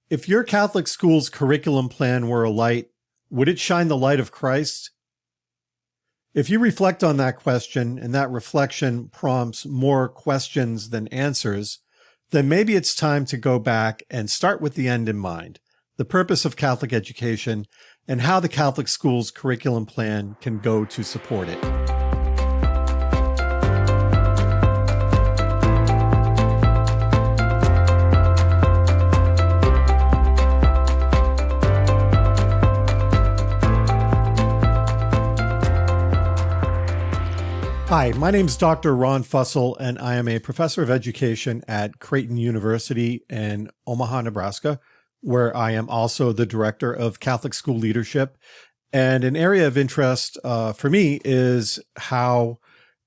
If your Catholic school's curriculum plan were a light, would it shine the light of Christ? If you reflect on that question and that reflection prompts more questions than answers, then maybe it's time to go back and start with the end in mind, the purpose of Catholic education and how the Catholic school's curriculum plan can go to support it. Hi, my name is Dr. Ron Fussell, and I am a professor of education at Creighton University in Omaha, Nebraska, where I am also the director of Catholic school leadership. And an area of interest for me is how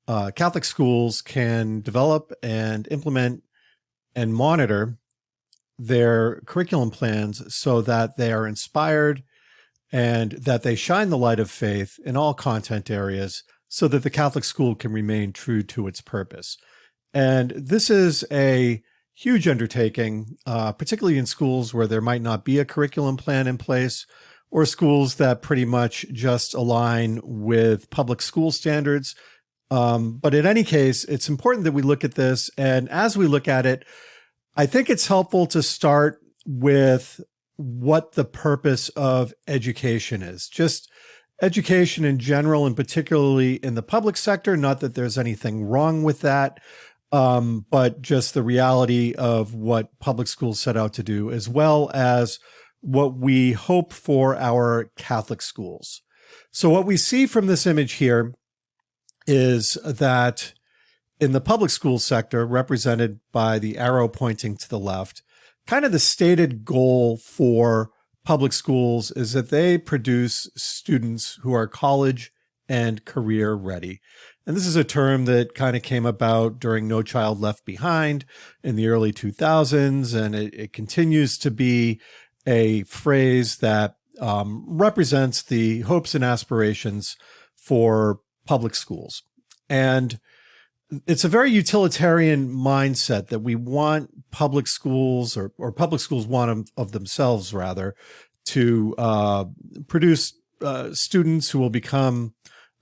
Catholic schools can develop and implement and monitor their curriculum plans so that they are inspired and that they shine the light of faith in all content areas, so that the Catholic school can remain true to its purpose. And this is a huge undertaking, particularly in schools where there might not be a curriculum plan in place, or schools that pretty much just align with public school standards. But in any case, it's important that we look at this. And as we look at it, I think it's helpful to start with what the purpose of education is. Just education in general, and particularly in the public sector, not that there's anything wrong with that, but just the reality of what public schools set out to do, as well as what we hope for our Catholic schools. So what we see from this image here is that in the public school sector, represented by the arrow pointing to the left, kind of the stated goal for public schools is that they produce students who are college and career ready. And this is a term that kind of came about during No Child Left Behind in the early 2000s. And it continues to be a phrase that represents the hopes and aspirations for public schools. And it's a very utilitarian mindset that we want public schools, or public schools want of themselves rather, to produce students who will become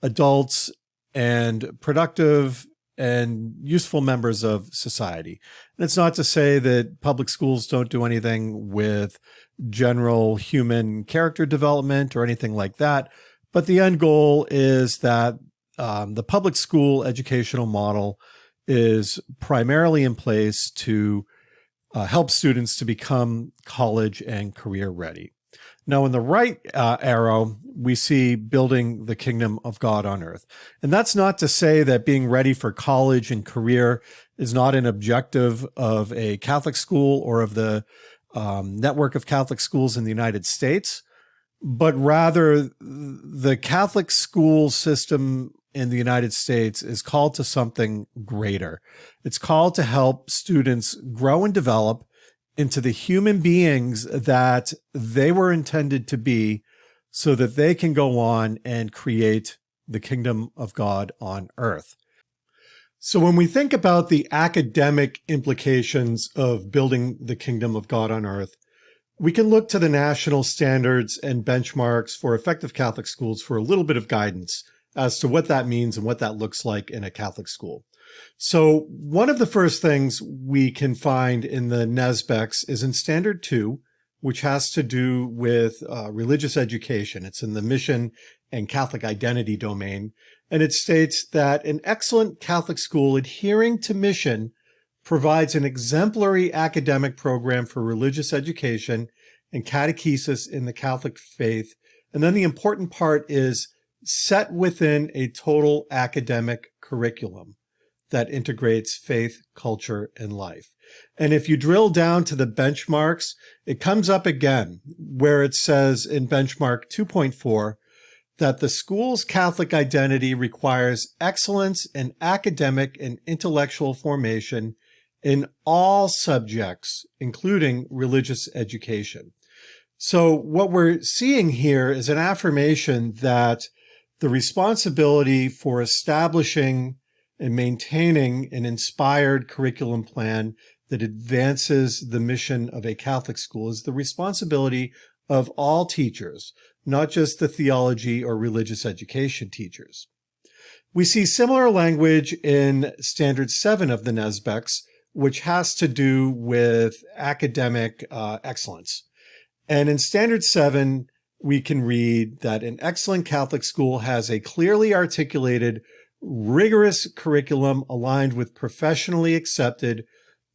adults and productive and useful members of society. And it's not to say that public schools don't do anything with general human character development or anything like that, but the end goal is that the public school educational model is primarily in place to help students to become college and career ready. Now, in the right arrow, we see building the kingdom of God on earth. And that's not to say that being ready for college and career is not an objective of a Catholic school or of the network of Catholic schools in the United States, but rather the Catholic school system in the United States is called to something greater. It's called to help students grow and develop into the human beings that they were intended to be, so that they can go on and create the kingdom of God on earth. So when we think about the academic implications of building the kingdom of God on earth, we can look to the national standards and benchmarks for effective Catholic schools for a little bit of guidance as to what that means and what that looks like in a Catholic school. So one of the first things we can find in the NESBECs is in Standard 2, which has to do with religious education. It's in the mission and Catholic identity domain. And it states that an excellent Catholic school adhering to mission provides an exemplary academic program for religious education and catechesis in the Catholic faith. And then the important part is set within a total academic curriculum that integrates faith, culture, and life. And if you drill down to the benchmarks, it comes up again where it says in benchmark 2.4 that the school's Catholic identity requires excellence in academic and intellectual formation in all subjects, including religious education. So what we're seeing here is an affirmation that the responsibility for establishing and maintaining an inspired curriculum plan that advances the mission of a Catholic school is the responsibility of all teachers, not just the theology or religious education teachers. We see similar language in Standard 7 of the NSBECS, which has to do with academic excellence. And in Standard 7, we can read that an excellent Catholic school has a clearly articulated, rigorous curriculum aligned with professionally accepted,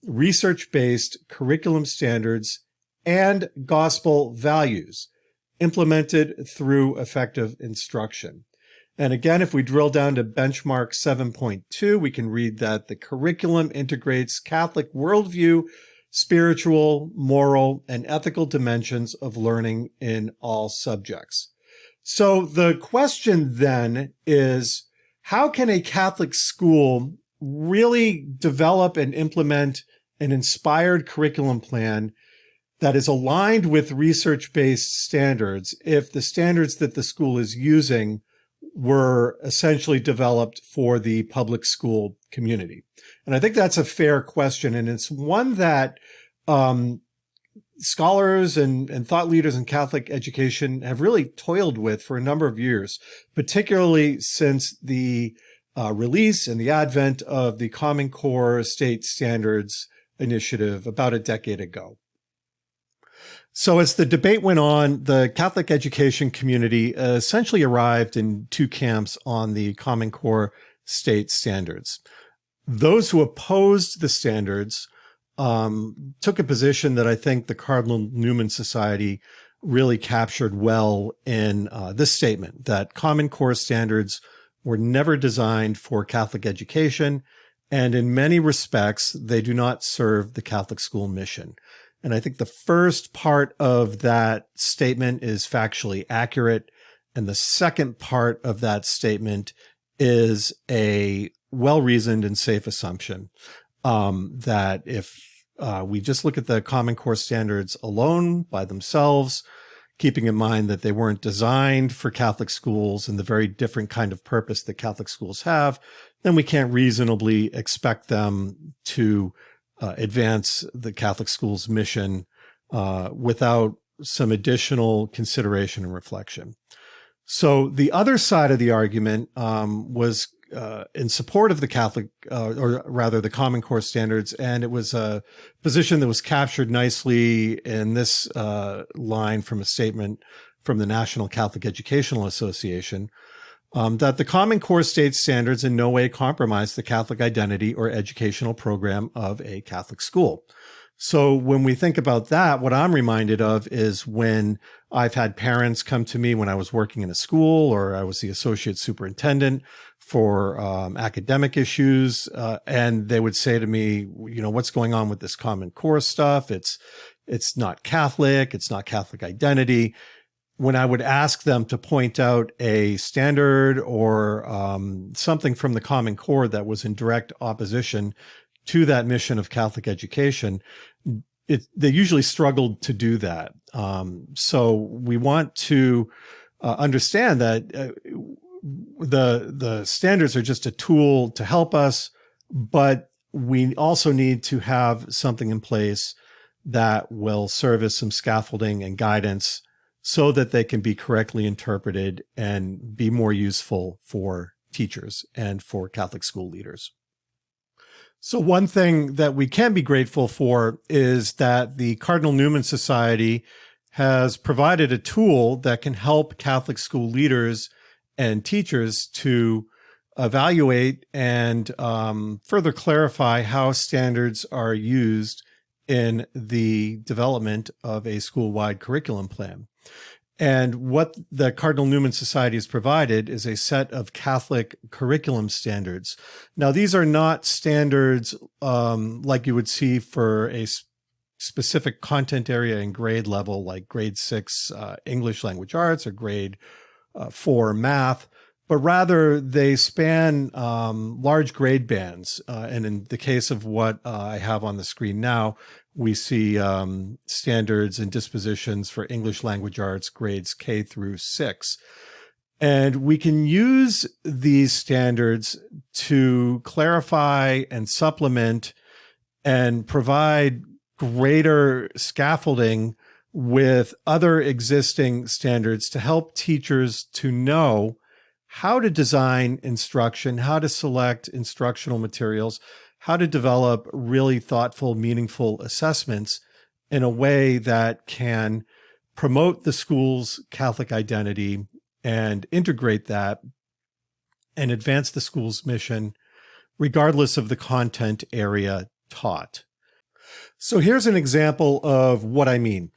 research-based curriculum standards and gospel values implemented through effective instruction. And again, if we drill down to benchmark 7.2, we can read that the curriculum integrates Catholic worldview, spiritual, moral, and ethical dimensions of learning in all subjects. So the question then is, how can a Catholic school really develop and implement an inspired curriculum plan that is aligned with research-based standards if the standards that the school is using were essentially developed for the public school community? And I think that's a fair question. And it's one that scholars and thought leaders in Catholic education have really toiled with for a number of years, particularly since the release and the advent of the Common Core State Standards Initiative about a decade ago. So as the debate went on, the Catholic education community essentially arrived in two camps on the Common Core State Standards. Those who opposed the standards took a position that I think the Cardinal Newman Society really captured well in this statement, that Common Core standards were never designed for Catholic education, and in many respects, they do not serve the Catholic school mission. And I think the first part of that statement is factually accurate. And the second part of that statement is a well-reasoned and safe assumption that if we just look at the Common Core standards alone by themselves, keeping in mind that they weren't designed for Catholic schools and the very different kind of purpose that Catholic schools have, then we can't reasonably expect them to advance the Catholic school's mission without some additional consideration and reflection. So the other side of the argument was in support of the Catholic, or rather the Common Core standards, and it was a position that was captured nicely in this line from a statement from the National Catholic Educational Association, that the Common Core State Standards in no way compromise the Catholic identity or educational program of a Catholic school. So when we think about that, what I'm reminded of is when I've had parents come to me when I was working in a school or I was the associate superintendent for academic issues, and they would say to me, you know, what's going on with this Common Core stuff? It's not Catholic. It's not Catholic identity. When I would ask them to point out a standard or something from the Common Core that was in direct opposition to that mission of Catholic education, they usually struggled to do that. So we want to understand that the standards are just a tool to help us, but we also need to have something in place that will serve as some scaffolding and guidance so that they can be correctly interpreted and be more useful for teachers and for Catholic school leaders. So one thing that we can be grateful for is that the Cardinal Newman Society has provided a tool that can help Catholic school leaders and teachers to evaluate and further clarify how standards are used in the development of a school-wide curriculum plan. And what the Cardinal Newman Society has provided is a set of Catholic curriculum standards. Now, these are not standards like you would see for a specific content area and grade level, like grade 6 English language arts or grade 4 math, but rather they span large grade bands. And in the case of what I have on the screen now, we see standards and dispositions for English language arts grades K through 6. And we can use these standards to clarify and supplement and provide greater scaffolding with other existing standards to help teachers to know how to design instruction, how to select instructional materials, how to develop really thoughtful, meaningful assessments in a way that can promote the school's Catholic identity and integrate that and advance the school's mission, regardless of the content area taught. So here's an example of what I mean.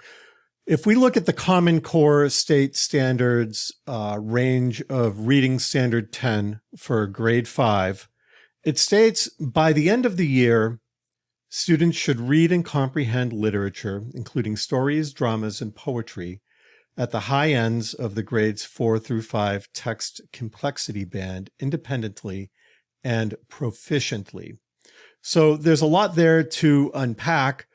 If we look at the Common Core State Standards range of Reading Standard 10 for grade 5, it states by the end of the year, students should read and comprehend literature, including stories, dramas, and poetry, at the high ends of the grades 4 through 5 text complexity band independently and proficiently. So there's a lot there to unpack.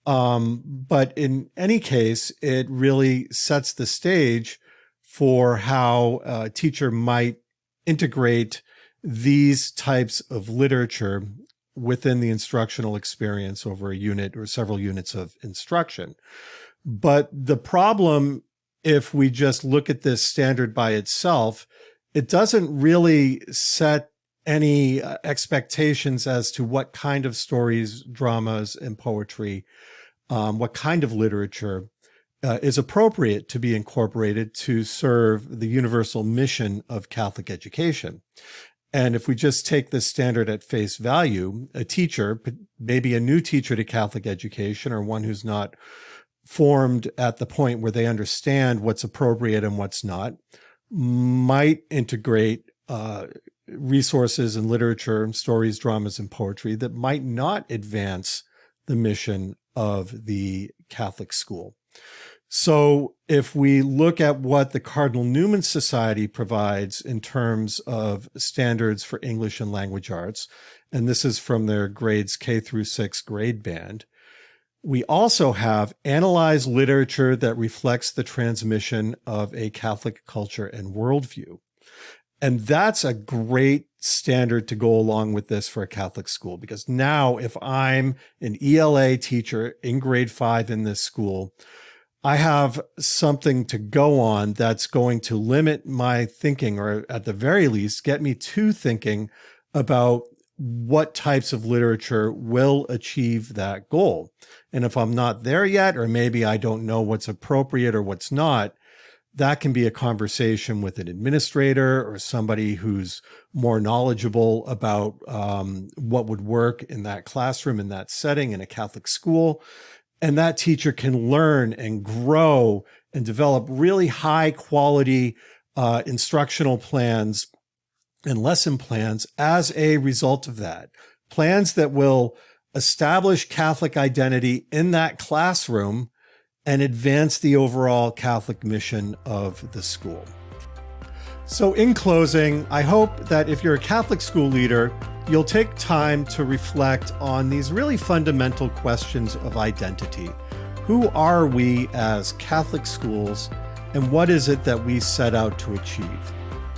But in any case, it really sets the stage for how a teacher might integrate these types of literature within the instructional experience over a unit or several units of instruction. But the problem, if we just look at this standard by itself, it doesn't really set any expectations as to what kind of stories, dramas, and poetry, what kind of literature is appropriate to be incorporated to serve the universal mission of Catholic education. And if we just take this standard at face value, a teacher, maybe a new teacher to Catholic education or one who's not formed at the point where they understand what's appropriate and what's not, might integrate resources and literature, stories, dramas, and poetry that might not advance the mission of the Catholic school. So if we look at what the Cardinal Newman Society provides in terms of standards for English and language arts, and this is from their grades K through 6 grade band, we also have analyzed literature that reflects the transmission of a Catholic culture and worldview. And that's a great standard to go along with this for a Catholic school, because now if I'm an ELA teacher in grade 5 in this school, I have something to go on that's going to limit my thinking, or at the very least, get me to thinking about what types of literature will achieve that goal. And if I'm not there yet, or maybe I don't know what's appropriate or what's not, that can be a conversation with an administrator or somebody who's more knowledgeable about what would work in that classroom, in that setting, in a Catholic school. And that teacher can learn and grow and develop really high quality instructional plans and lesson plans as a result of that. Plans that will establish Catholic identity in that classroom and advance the overall Catholic mission of the school. So in closing, I hope that if you're a Catholic school leader, you'll take time to reflect on these really fundamental questions of identity. Who are we as Catholic schools, and what is it that we set out to achieve?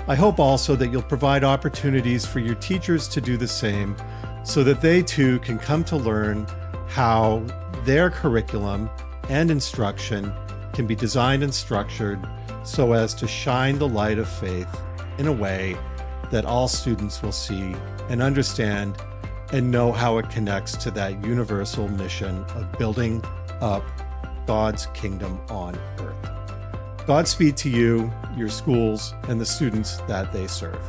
I hope also that you'll provide opportunities for your teachers to do the same, so that they too can come to learn how their curriculum and instruction can be designed and structured so as to shine the light of faith in a way that all students will see and understand and know how it connects to that universal mission of building up God's kingdom on earth. Godspeed to you, your schools, and the students that they serve.